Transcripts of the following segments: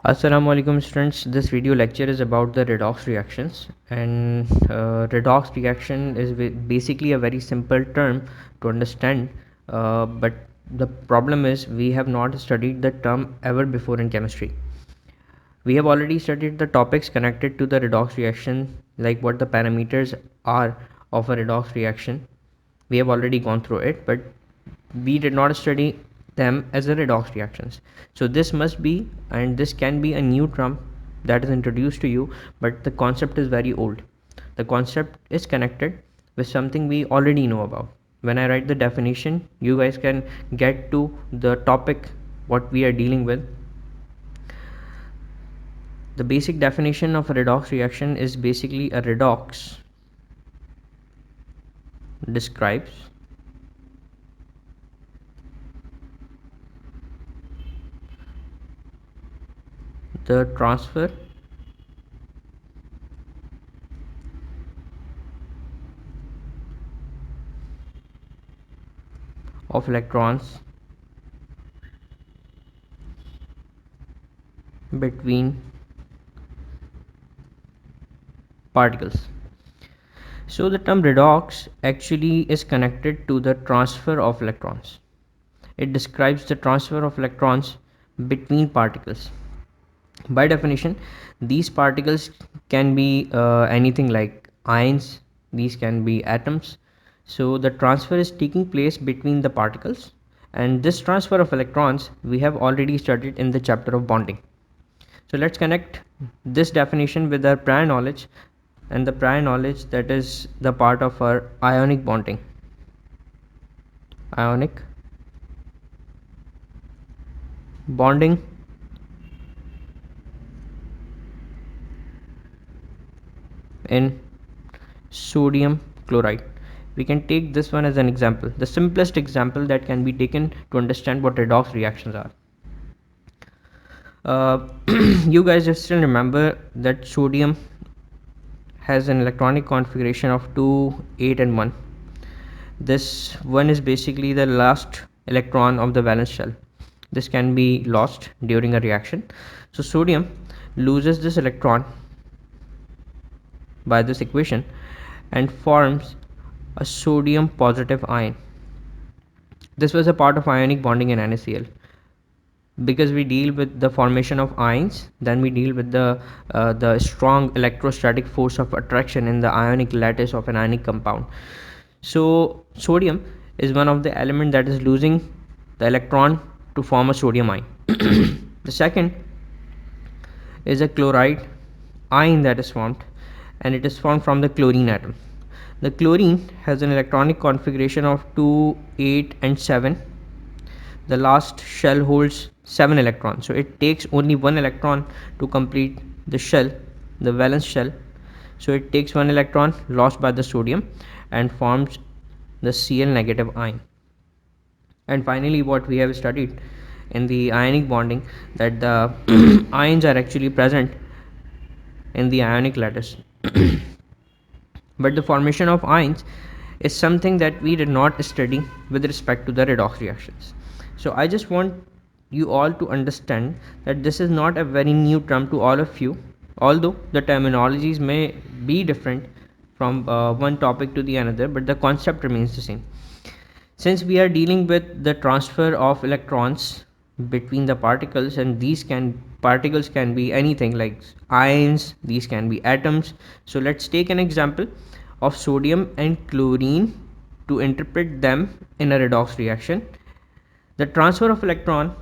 Assalamu alaikum students. This video lecture is about the redox reactions, and redox reaction is basically a very simple term to understand, but the problem is we have not studied the term ever before in chemistry. We have already studied the topics connected to the redox reaction, like what the parameters are of a redox reaction. We have already gone through it, but we did not study them as a redox reactions. So this must be, and this can be, a new term that is introduced to you, but the concept is very old. The concept is connected with something we already know about. When I write the definition, you guys can get to the topic what we are dealing with. The basic definition of a redox reaction is basically a redox describes the transfer of electrons between particles. So the term redox actually is connected to the transfer of electrons. It describes the transfer of electrons between particles. By definition, these particles can be anything like ions, these can be atoms. So the transfer is taking place between the particles, and this transfer of electrons we have already studied in the chapter of bonding. So let's connect this definition with our prior knowledge, and the prior knowledge that is the part of our ionic bonding. Ionic bonding in sodium chloride. We can take this one as an example, the simplest example that can be taken to understand what redox reactions are. You guys still remember that sodium has an electronic configuration of 2, 8 and 1. This one is basically the last electron of the valence shell. This can be lost during a reaction. So sodium loses this electron by this equation and forms a sodium positive ion. This was a part of ionic bonding in NaCl. Because we deal with the formation of ions, then we deal with the strong electrostatic force of attraction in the ionic lattice of an ionic compound. So sodium is one of the elements that is losing the electron to form a sodium ion. The second is a chloride ion that is formed, and it is formed from the chlorine atom. The chlorine has an electronic configuration of 2, 8 and 7. The last shell holds 7 electrons, so it takes only 1 electron to complete the shell, the valence shell. So it takes 1 electron lost by the sodium and forms the Cl negative ion. And finally, what we have studied in the ionic bonding, that the ions are actually present in the ionic lattice. But the formation of ions is something that we did not study with respect to the redox reactions. So I just want you all to understand that this is not a very new term to all of you, although the terminologies may be different from one topic to the another, but the concept remains the same. Since we are dealing with the transfer of electrons between the particles, and these particles can be anything like ions, these can be atoms. So let's take an example of sodium and chlorine to interpret them in a redox reaction. The transfer of electron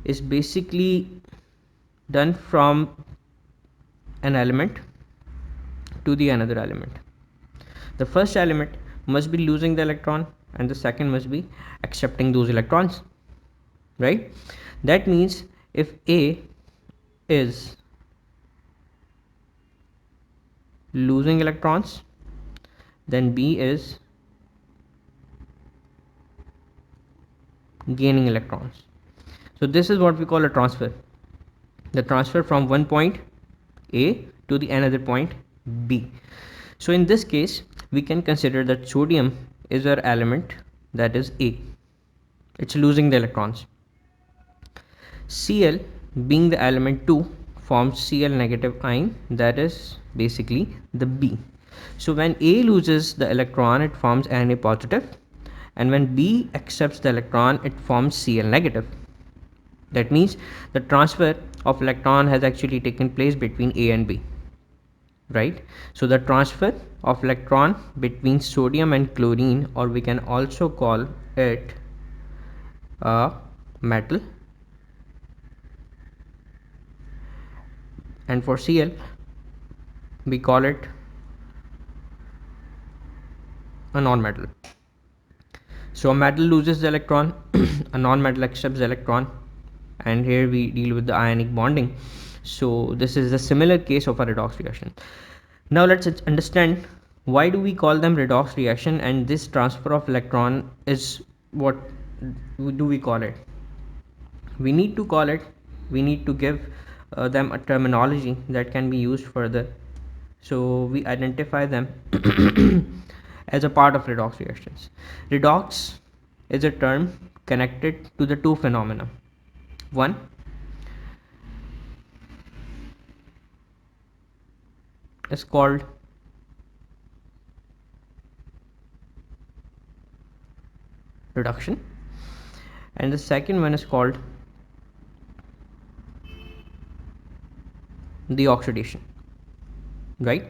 is basically done from an element to the another element. The first element must be losing the electron and the second must be accepting those electrons, right? That means if A is losing electrons, then B is gaining electrons. So this is what we call a transfer, the transfer from one point A to the another point B. So in this case, we can consider that sodium is our element, that is A. It's losing the electrons. Cl being the element 2, forms Cl negative ion, that is basically the B. So when A loses the electron, it forms Na positive, and when B accepts the electron, it forms Cl negative. That means the transfer of electron has actually taken place between A and B, right? So the transfer of electron between sodium and chlorine, or we can also call it a metal, and for Cl we call it a non-metal. So a metal loses the electron, a non-metal accepts the electron, and here we deal with the ionic bonding. So this is a similar case of a redox reaction. Now let's understand why do we call them redox reaction, and this transfer of electron is what do we call it? We need to call it, we need to give them a terminology that can be used further. So we identify them as a part of redox reactions. Redox is a term connected to the two phenomena. One is called reduction, and the second one is called the oxidation, right?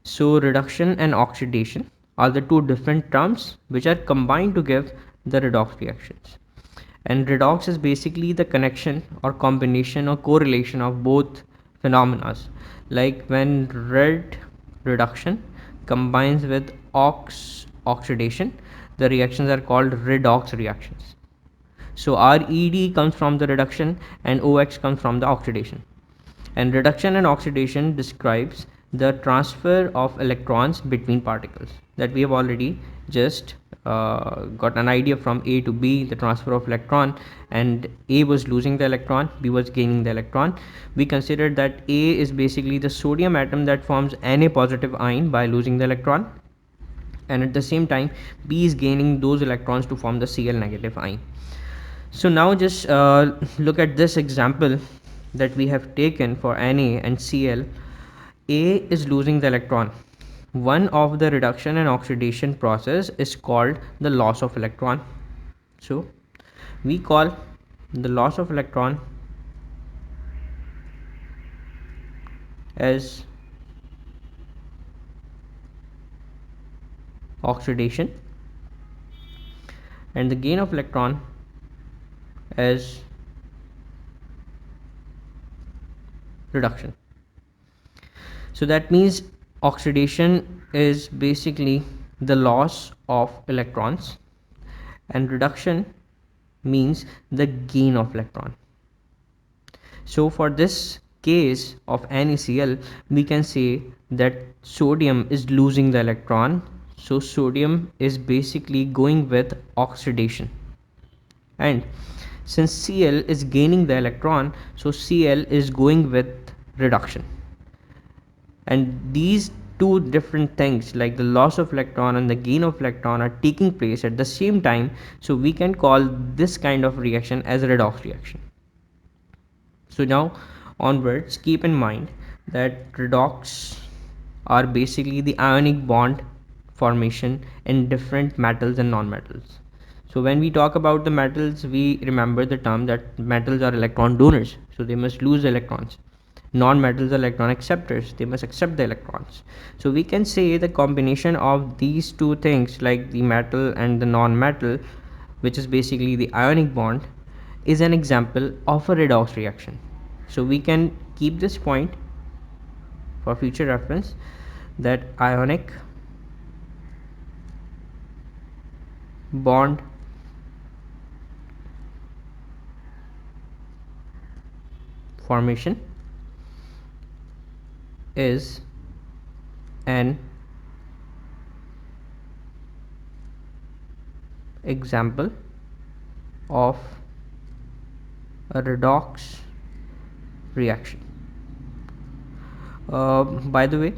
So reduction and oxidation are the two different terms which are combined to give the redox reactions. And redox is basically the connection or combination or correlation of both phenomena. Like when red reduction combines with oxidation, the reactions are called redox reactions. So Red comes from the reduction and OX comes from the oxidation. And reduction and oxidation describes the transfer of electrons between particles that we have already just got an idea from A to B, the transfer of electron, and A was losing the electron, B was gaining the electron. We considered that A is basically the sodium atom that forms Na positive ion by losing the electron, and at the same time B is gaining those electrons to form the Cl negative ion. So now just look at this example that we have taken for Na and Cl. A is losing the electron. One of the reduction and oxidation process is called the loss of electron. So we call the loss of electron as oxidation, and the gain of electron as reduction. So that means oxidation is basically the loss of electrons, and reduction means the gain of electron. So for this case of NaCl, we can say that sodium is losing the electron. So sodium is basically going with oxidation, and since Cl is gaining the electron, so Cl is going with reduction. And these two different things, like the loss of electron and the gain of electron, are taking place at the same time, so we can call this kind of reaction as a redox reaction. So now onwards, keep in mind that redox are basically the ionic bond formation in different metals and non-metals. So when we talk about the metals, we remember the term that metals are electron donors, so they must lose electrons. Non-metals are electron acceptors, they must accept the electrons. So we can say the combination of these two things, like the metal and the non-metal, which is basically the ionic bond, is an example of a redox reaction. So we can keep this point for future reference, that ionic bond formation is an example of a redox reaction. By the way,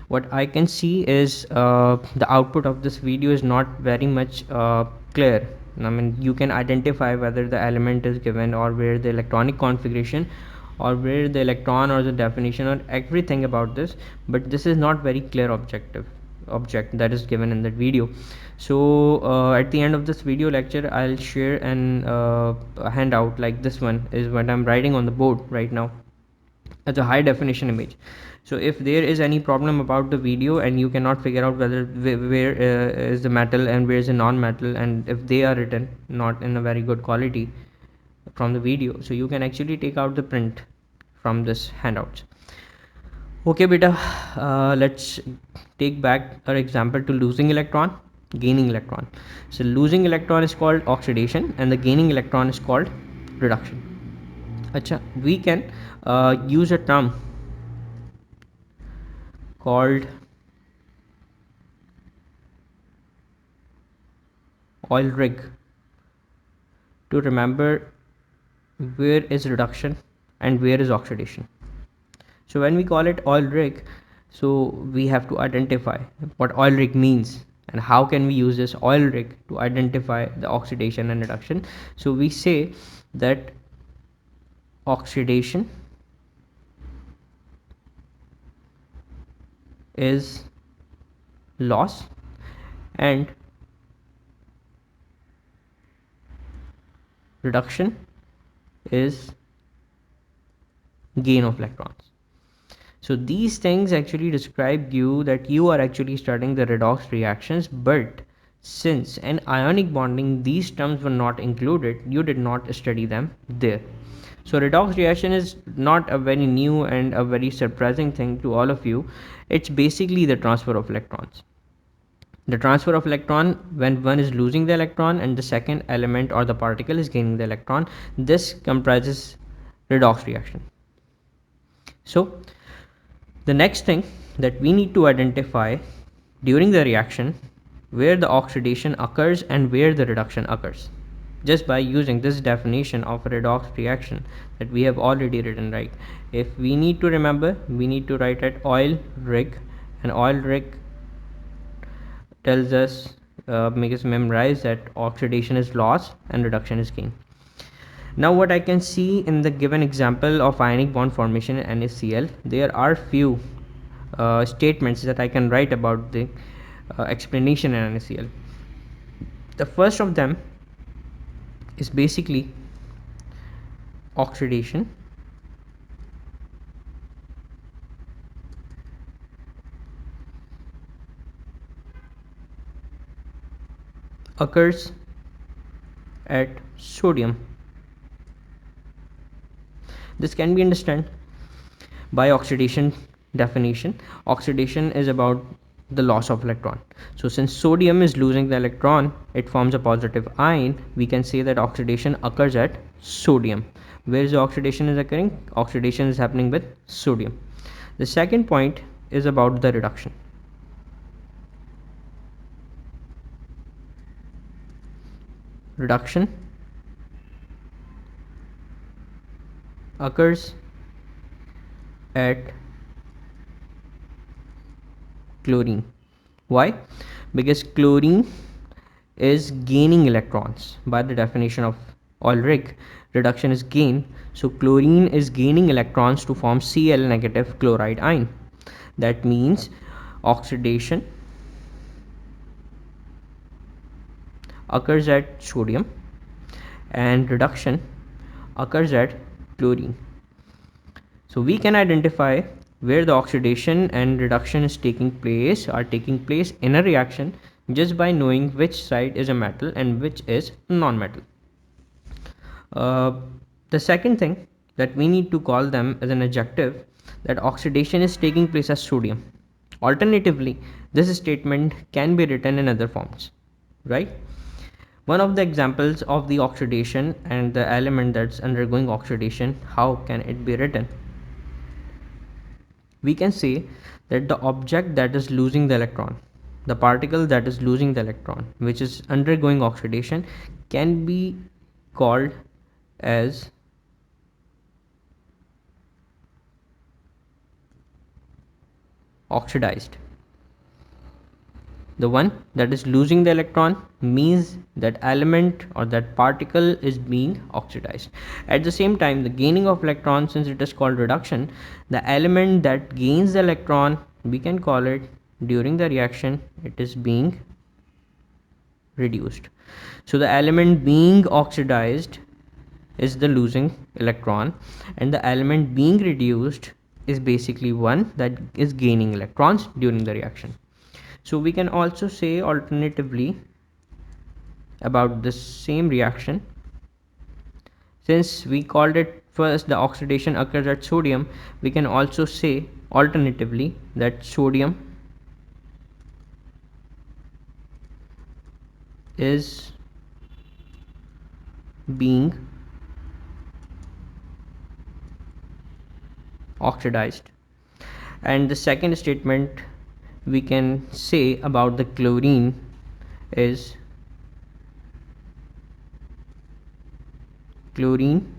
what I can see is the output of this video is not very much clear. I mean, you can identify whether the element is given or where the electronic configuration or where the electron or the definition or everything about this, but this is not very clear object that is given in that video. So at the end of this video lecture, I'll share a handout like this one is what I'm writing on the board right now as a high definition image. So if there is any problem about the video and you cannot figure out where is the metal and where is the non-metal, and if they are written not in a very good quality from the video, so you can actually take out the print from this handouts. Okay beta, let's take back our example to losing electron, gaining electron. So losing electron is called oxidation and the gaining electron is called reduction. Acha, we can use a term called oil rig to remember where is reduction and where is oxidation. So when we call it oil rig, so we have to identify what oil rig means and how can we use this oil rig to identify the oxidation and reduction. So we say that oxidation is loss and reduction is gain of electrons. So these things actually describe you that you are actually studying the redox reactions, but since in ionic bonding these terms were not included, you did not study them there. So redox reaction is not a very new and a very surprising thing to all of you. It's basically the transfer of electrons. The transfer of electron when one is losing the electron and the second element or the particle is gaining the electron. This comprises redox reaction. So the next thing that we need to identify during the reaction where the oxidation occurs and where the reduction occurs, just by using this definition of a redox reaction that we have already written, right? If we need to remember, we need to write at oil rig, and oil rig tells us make us memorize that oxidation is loss and reduction is gain. Now what I can see in the given example of ionic bond formation in NaCl, there are few statements that I can write about the explanation in NaCl. The first of them is basically oxidation occurs at sodium. This can be understood by oxidation definition. Oxidation is about the loss of electron. So since sodium is losing the electron, it forms a positive ion. We can say that oxidation occurs at sodium. Where is the oxidation is occurring? Oxidation is happening with sodium. The second point is about the reduction. Reduction occurs at chlorine. Why? Because chlorine is gaining electrons. By the definition of oil rig, reduction is gain. So chlorine is gaining electrons to form Cl negative chloride ion. That means oxidation occurs at sodium and reduction occurs at chlorine. So we can identify where the oxidation and reduction is taking place in a reaction just by knowing which side is a metal and which is non-metal. The second thing that we need to call them as an adjective, that oxidation is taking place as sodium. Alternatively, this statement can be written in other forms, right? One of the examples of the oxidation and the element that's undergoing oxidation, how can it be written? We can say that the object that is losing the electron, the particle that is losing the electron, which is undergoing oxidation, can be called as oxidized. The one that is losing the electron means that element or that particle is being oxidized. At the same time, the gaining of electron, since it is called reduction, the element that gains the electron, we can call it, during the reaction, it is being reduced. So the element being oxidized is the losing electron, and the element being reduced is basically one that is gaining electrons during the reaction. So we can also say alternatively about this same reaction, since we called it first the oxidation occurs at sodium, we can also say alternatively that sodium is being oxidized. And the second statement we can say about the chlorine is chlorine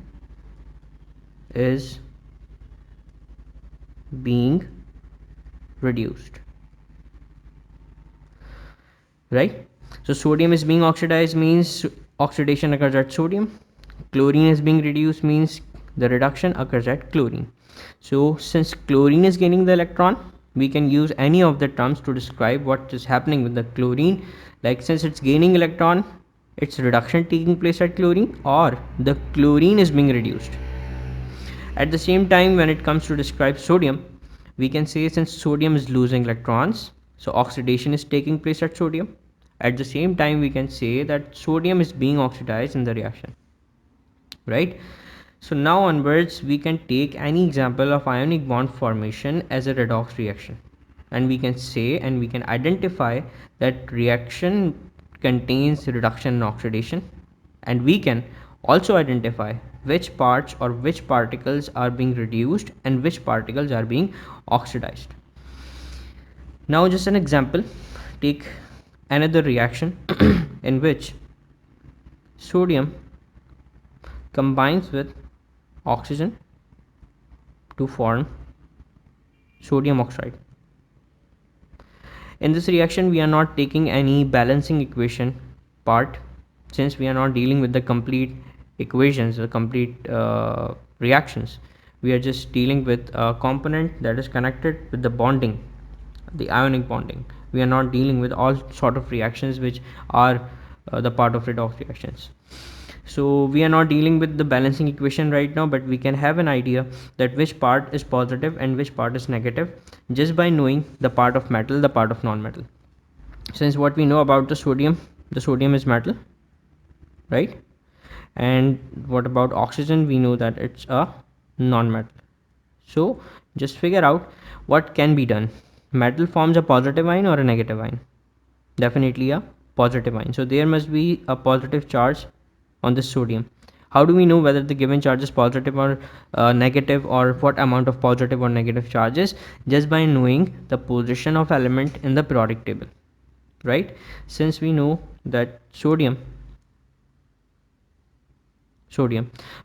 is being reduced, right? So sodium is being oxidized means oxidation occurs at sodium, chlorine is being reduced means the reduction occurs at chlorine. So since chlorine is gaining the electron, we can use any of the terms to describe what is happening with the chlorine, like since it's gaining electron, its reduction taking place at chlorine, or the chlorine is being reduced. At the same time, when it comes to describe sodium, we can say since sodium is losing electrons, so oxidation is taking place at sodium. At the same time, we can say that sodium is being oxidized in the reaction, right? So now onwards, we can take any example of ionic bond formation as a redox reaction, and we can say and we can identify that reaction contains reduction and oxidation, and we can also identify which parts or which particles are being reduced and which particles are being oxidized. Now just an example, take another reaction in which sodium combines with oxygen to form sodium oxide. In this reaction, we are not taking any balancing equation part, since we are not dealing with the complete equations, the complete reactions. We are just dealing with a component that is connected with the bonding, the ionic bonding. We are not dealing with all sort of reactions which are the part of redox reactions. So we are not dealing with the balancing equation right now, but we can have an idea that which part is positive and which part is negative just by knowing the part of metal, the part of non-metal. Since what we know about the sodium is metal, right? And what about oxygen? We know that it's a non-metal. So just figure out what can be done. Metal forms a positive ion or a negative ion? Definitely a positive ion. So there must be a positive charge on this sodium. How do we know whether the given charge is positive or negative, or what amount of positive or negative charges? Just by knowing the position of element in the periodic table, right? Since we know that sodium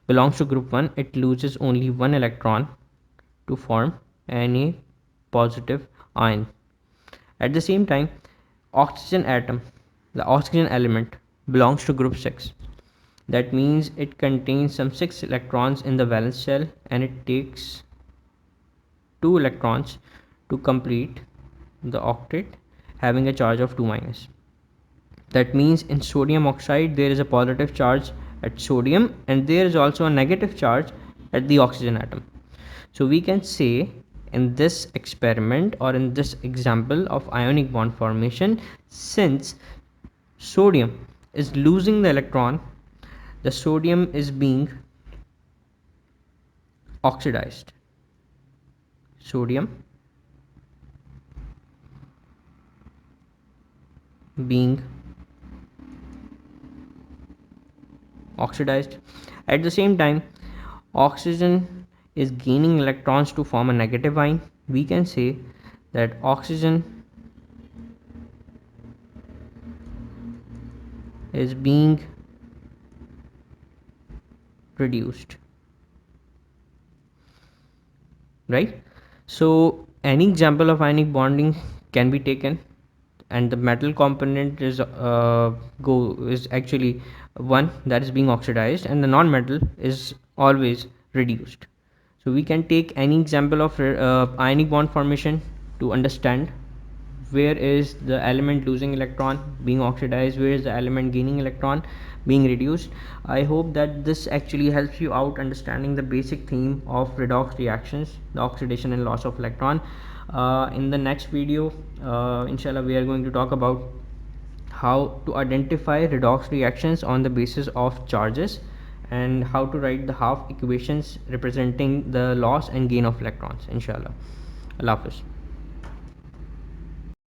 belongs to group 1, it loses only one electron to form any positive ion. At the same time, oxygen atom, the oxygen element, belongs to group 6. That means it contains some 6 electrons in the valence shell, and it takes 2 electrons to complete the octet, having a charge of 2 minus. That means in sodium oxide there is a positive charge at sodium, and there is also a negative charge at the oxygen atom. So we can say in this experiment or in this example of ionic bond formation, since sodium is losing the electron, the sodium is being oxidized. Sodium being oxidized. At the same time, oxygen is gaining electrons to form a negative ion. We can say that oxygen is being reduced, right? So any example of ionic bonding can be taken. and the metal component is actually one that is being oxidized, and the non-metal is always reduced. So we can take any example of ionic bond formation to understand where is the element losing electron being oxidized, where is the element gaining electron being reduced. I hope that this actually helps you out understanding the basic theme of redox reactions, the oxidation and loss of electron. In the next video, inshallah, we are going to talk about how to identify redox reactions on the basis of charges, and how to write the half equations representing the loss and gain of electrons, inshallah. Allah Hafiz.